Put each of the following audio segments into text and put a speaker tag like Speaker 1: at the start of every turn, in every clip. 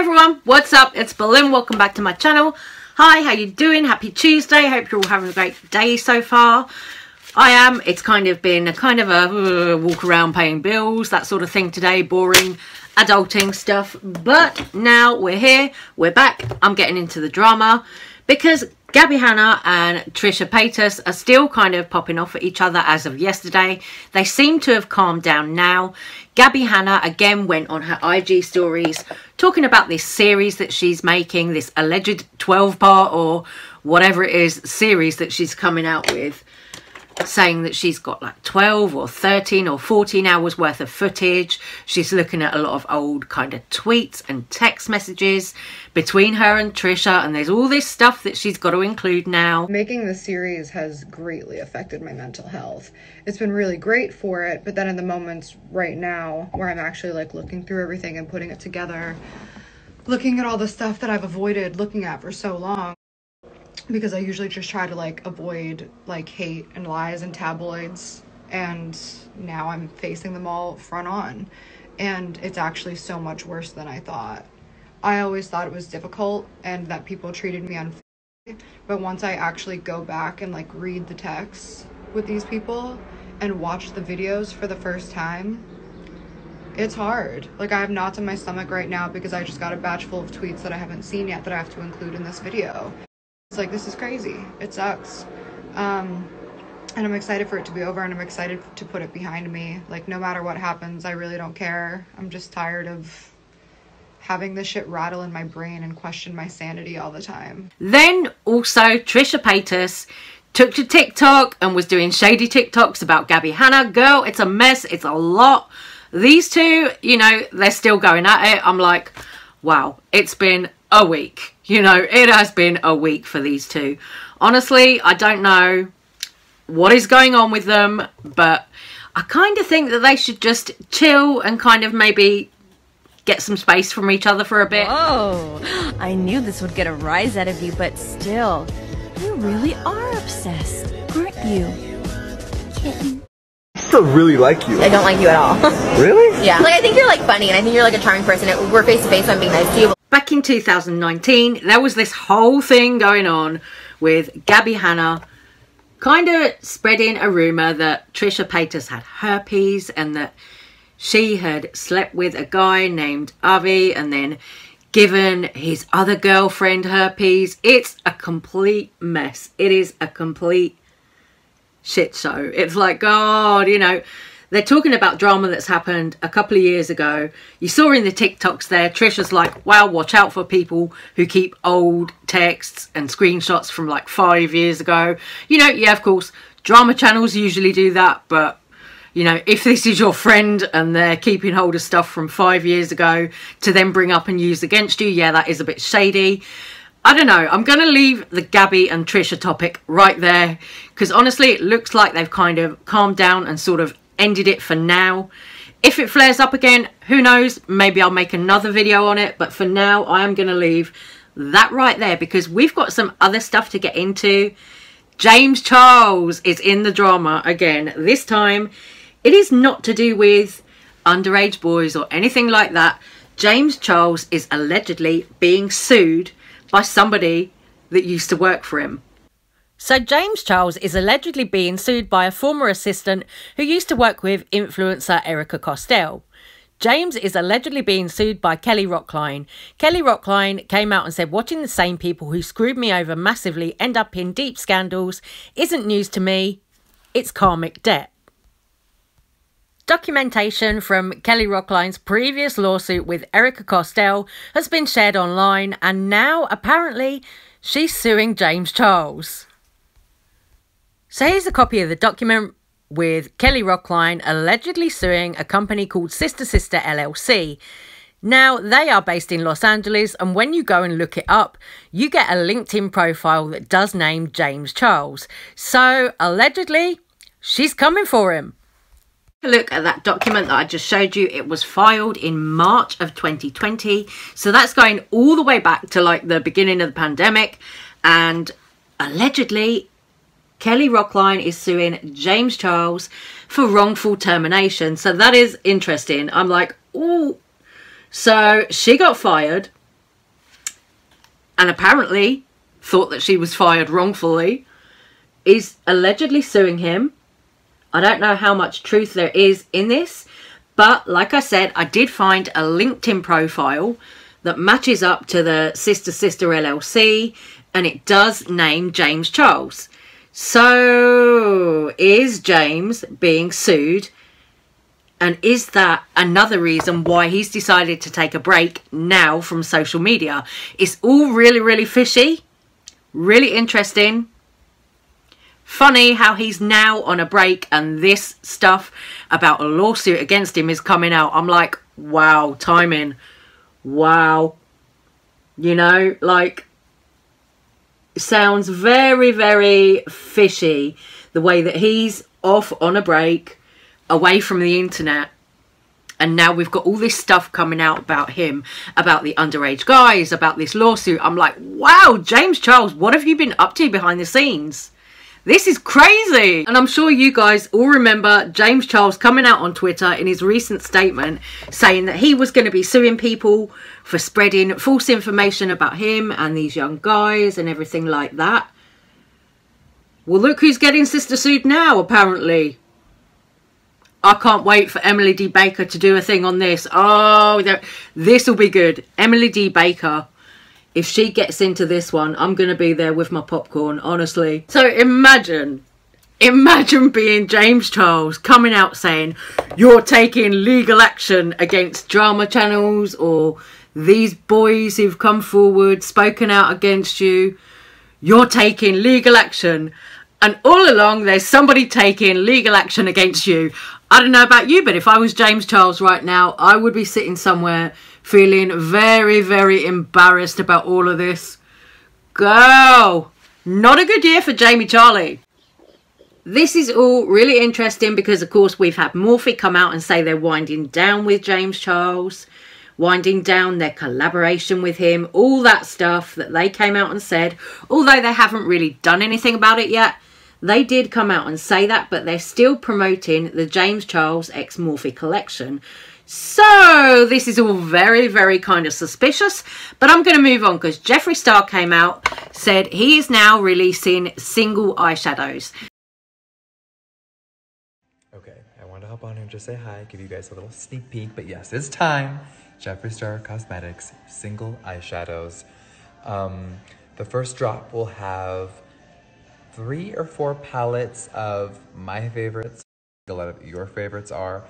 Speaker 1: everyone, what's up? It's Berlin. Welcome back to my channel. Hi, how you doing? Happy Tuesday. Hope you're all having a great day so far. I am. It's kind of been a walk around paying bills, that sort of thing today. Boring adulting stuff. But now we're here. We're back. I'm getting into the drama because Gabbie Hanna and Trisha Paytas are still kind of popping off at each other as of yesterday. They seem to have calmed down now. Gabbie Hanna again went on her IG stories talking about this series that she's making, this alleged 12-part or whatever it is series that she's coming out with, saying that she's got like 12 or 13 or 14 hours worth of footage. She's looking at a lot of old kind of tweets and text messages between her and Trisha, and there's all this stuff that she's got to include now.
Speaker 2: Making the series has greatly affected my mental health. It's been really great for it, but then in the moments right now where I'm actually like looking through everything and putting it together, looking at all the stuff that I've avoided looking at for so long, because I usually just try to like avoid like hate and lies and tabloids, and now I'm facing them all front on, and it's actually so much worse than I thought. I always thought it was difficult and that people treated me unfairly, but once I actually go back and like read the texts with these people and watch the videos for the first time, it's hard. Like, I have knots in my stomach right now because I just got a batch full of tweets that I haven't seen yet that I have to include in this video. It's like, this is crazy. It sucks. And I'm excited for it to be over, and I'm excited to put it behind me. Like, no matter what happens, I really don't care. I'm just tired of having this shit rattle in my brain and question my sanity all the time.
Speaker 1: Then also Trisha Paytas took to TikTok and was doing shady TikToks about Gabbie Hanna. Girl, it's a mess. It's a lot. These two, you know, they're still going at it. I'm like, wow, it's been a week. You know, it has been a week for these two. Honestly, I don't know what is going on with them, but I kind of think that they should just chill and kind of maybe get some space from each other for a bit.
Speaker 3: Whoa, I knew this would get a rise out of you, but still, you really are obsessed, aren't you, kitten?
Speaker 4: I still really like you.
Speaker 3: I don't like you at all.
Speaker 4: Really?
Speaker 3: Yeah. Like, I think you're like funny, and I think you're like a charming person. We're face to face, so I'm being nice to you.
Speaker 1: Back in 2019, there was this whole thing going on with Gabbie Hanna kind of spreading a rumour that Trisha Paytas had herpes and that she had slept with a guy named Avi and then given his other girlfriend herpes. It's a complete mess. It is a complete shit show. It's like, God, you know, they're talking about drama that's happened a couple of years ago. You saw in the TikToks there, Trisha's like, wow, watch out for people who keep old texts and screenshots from like 5 years ago. You know, yeah, of course, drama channels usually do that, but you know, if this is your friend and they're keeping hold of stuff from 5 years ago to then bring up and use against you, yeah, that is a bit shady. I don't know. I'm going to leave the Gabbie and Trisha topic right there because honestly, it looks like they've kind of calmed down and sort of ended it for now. If it flares up again, who knows? Maybe I'll make another video on it. But for now, I am going to leave that right there because we've got some other stuff to get into. James Charles is in the drama again. This time, it is not to do with underage boys or anything like that. James Charles is allegedly being sued by somebody that used to work for him. So James Charles is allegedly being sued by a former assistant who used to work with influencer Erica Costell. James is allegedly being sued by Kelly Rockline. Kelly Rockline came out and said, watching the same people who screwed me over massively end up in deep scandals isn't news to me. It's karmic debt. Documentation from Kelly Rockline's previous lawsuit with Erica Costell has been shared online, and now apparently she's suing James Charles. So here's a copy of the document with Kelly Rockline allegedly suing a company called Sister Sister LLC. Now, they are based in Los Angeles, and when you go and look it up, you get a LinkedIn profile that does name James Charles. So allegedly, she's coming for him. Look at that document that I just showed you. It was filed in March of 2020, so that's going all the way back to like the beginning of the pandemic, and allegedly Kelly Rockline is suing James Charles for wrongful termination. So that is interesting. I'm like, oh, so she got fired and apparently thought that she was fired wrongfully, is allegedly suing him. I don't know how much truth there is in this, but like I said, I did find a LinkedIn profile that matches up to the Sister LLC, and it does name James Charles. So is James being sued? And is that another reason why he's decided to take a break now from social media? It's all really, really fishy. Really interesting. Funny how he's now on a break and this stuff about a lawsuit against him is coming out. I'm like, wow, timing. Wow. You know, like, it sounds very, very fishy the way that he's off on a break, away from the internet, and now we've got all this stuff coming out about him, about the underage guys, about this lawsuit. I'm like, wow, James Charles, what have you been up to behind the scenes? This is crazy. And I'm sure you guys all remember James Charles coming out on Twitter in his recent statement saying that he was going to be suing people for spreading false information about him and these young guys and everything like that. Well, look who's getting sister sued now, apparently. I can't wait for Emily D. Baker to do a thing on this. Oh, this will be good. Emily D. Baker, if she gets into this one, I'm going to be there with my popcorn, honestly. So imagine being James Charles coming out saying you're taking legal action against drama channels or these boys who've come forward, spoken out against you. You're taking legal action. And all along, there's somebody taking legal action against you. I don't know about you, but if I was James Charles right now, I would be sitting somewhere feeling very, very embarrassed about all of this. Girl, not a good year for Jamie Charlie. This is all really interesting because, of course, we've had Morphe come out and say they're winding down with James Charles, winding down their collaboration with him, all that stuff that they came out and said, although they haven't really done anything about it yet. They did come out and say that, but they're still promoting the James Charles X Morphe collection. So this is all very, very kind of suspicious, but I'm going to move on because Jeffree Star came out, said he is now releasing single eyeshadows.
Speaker 5: Okay, I want to hop on here and just say hi, give you guys a little sneak peek, but yes, it's time. Jeffree Star Cosmetics single eyeshadows. The first drop will have 3 or 4 palettes of my favorites. A lot of your favorites are.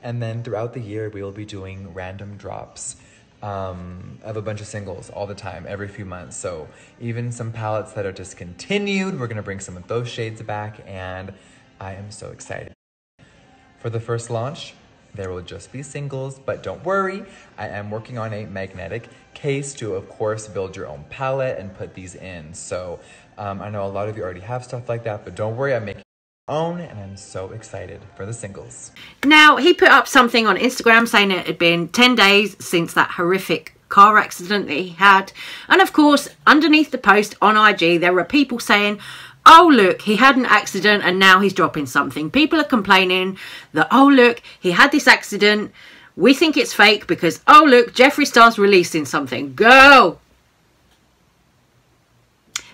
Speaker 5: And then throughout the year, we will be doing random drops of a bunch of singles all the time, every few months. So even some palettes that are discontinued, we're gonna bring some of those shades back, and I am so excited. For the first launch, there will just be singles, but don't worry, I am working on a magnetic case to, of course, build your own palette and put these in. So I know a lot of you already have stuff like that, but don't worry, I'm making my own, and I'm so excited for the singles.
Speaker 1: Now, he put up something on Instagram saying it had been 10 days since that horrific car accident that he had. And of course, underneath the post on IG, there were people saying, oh, look, he had an accident and now he's dropping something. People are complaining that, oh, look, he had this accident. We think it's fake because, oh, look, Jeffree Star's releasing something. Go!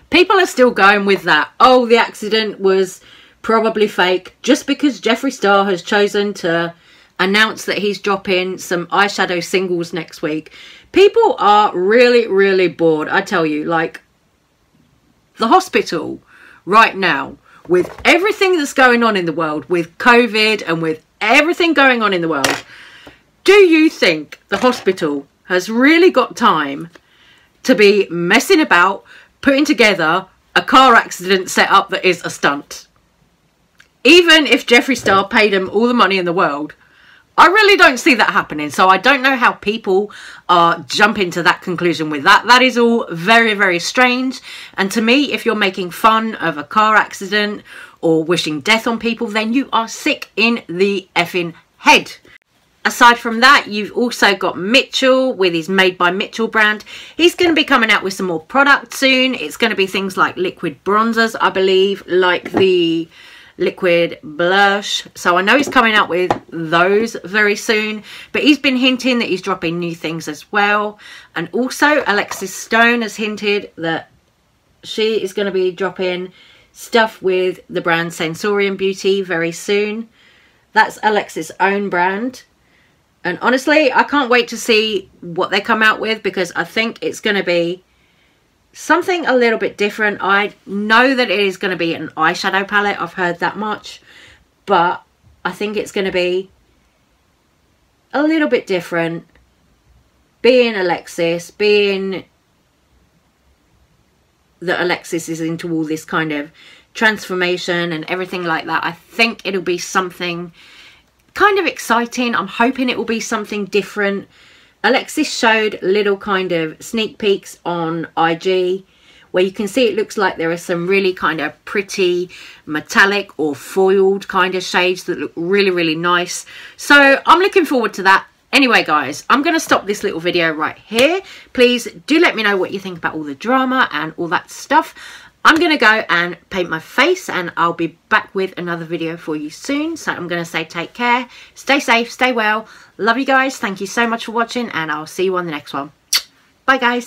Speaker 1: People are still going with that. Oh, the accident was probably fake just because Jeffree Star has chosen to announce that he's dropping some eyeshadow singles next week. People are really, really bored. I tell you, like, the hospital right now, with everything that's going on in the world, with COVID and with everything going on in the world, do you think the hospital has really got time to be messing about, putting together a car accident setup that is a stunt? Even if Jeffree Star paid him all the money in the world, I really don't see that happening. So I don't know how people are jumping to that conclusion with that. That is all very, very strange. And to me, if you're making fun of a car accident or wishing death on people, then you are sick in the effing head. Aside from that, you've also got Mitchell with his Made by Mitchell brand. He's going to be coming out with some more product soon. It's going to be things like liquid bronzers, I believe, like the liquid blush. So I know he's coming out with those very soon, but he's been hinting that he's dropping new things as well. And also Alexis Stone has hinted that she is going to be dropping stuff with the brand Sensorium Beauty very soon. That's Alexis' own brand. And honestly, I can't wait to see what they come out with, because I think it's going to be something a little bit different. I know that it is going to be an eyeshadow palette. I've heard that much. But I think it's going to be a little bit different. Being Alexis, being that Alexis is into all this kind of transformation and everything like that, I think it'll be something kind of exciting. I'm hoping it will be something different. Alexis showed little kind of sneak peeks on IG where you can see it looks like there are some really kind of pretty metallic or foiled kind of shades that look really, really nice. So I'm looking forward to that. Anyway, guys, I'm going to stop this little video right here. Please do let me know what you think about all the drama and all that stuff. I'm going to go and paint my face, and I'll be back with another video for you soon. So I'm going to say take care, stay safe, stay well. Love you guys. Thank you so much for watching, and I'll see you on the next one. Bye, guys.